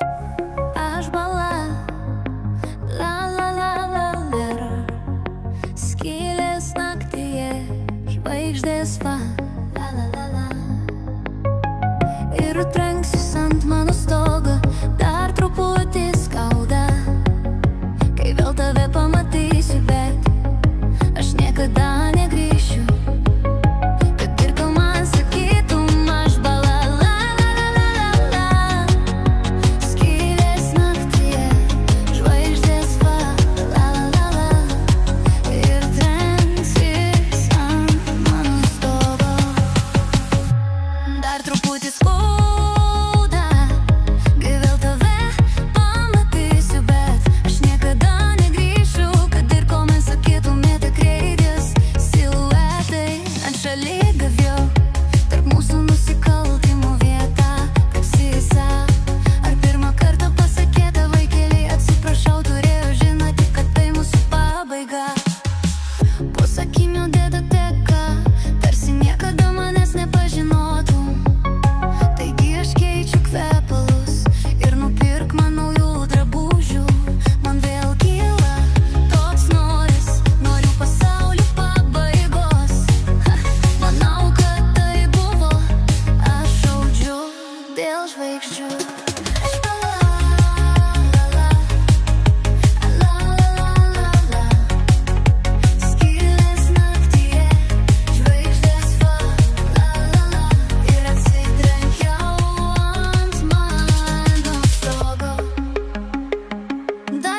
Aš bala, la la la la ler. Skylės naktyje, žvaigždės va, la la la la. Ir trenksis ant mano stogo, dar truputį skauda, kai vėl tave pamatysiu, bet aš niekada negrįšiu.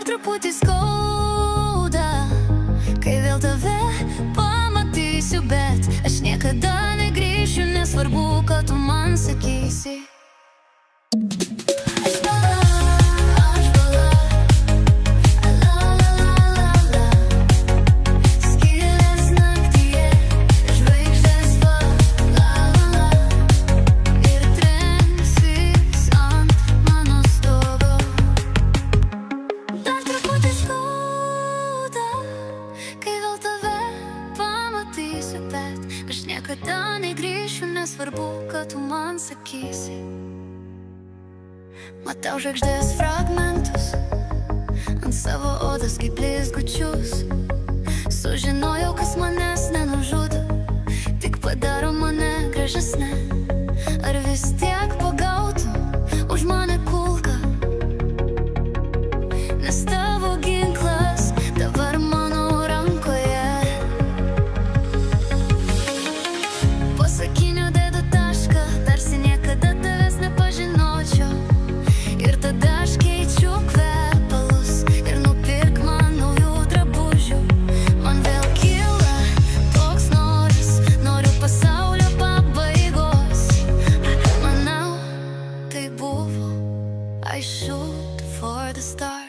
Truputį skauda, kai vėl tave pamatysiu, bet aš niekada negrįšiu, nesvarbu, ką tu man sakysi. Aš niekada negrįšiu, nesvarbu, ką tu man sakysi. Matau žvaigždės fragmentus ant savo odos kaip blizgučius. Sužinojau, kas manęs nenužudo, tik padaro mane gražesnė. Ar vis tiek pagautų už mane kulką, nes tavo ginklas dabar mano rankoje. Sakiniu dedu tašką, tarsi niekada tavęs nepažinočiau. Ir tada aš keičiu kvepalus ir nupirk man naujų drabužių. Man vėl kyla toks noras, noriu pasaulio pabaigos. Manau, tai buvo I shoot for the stars.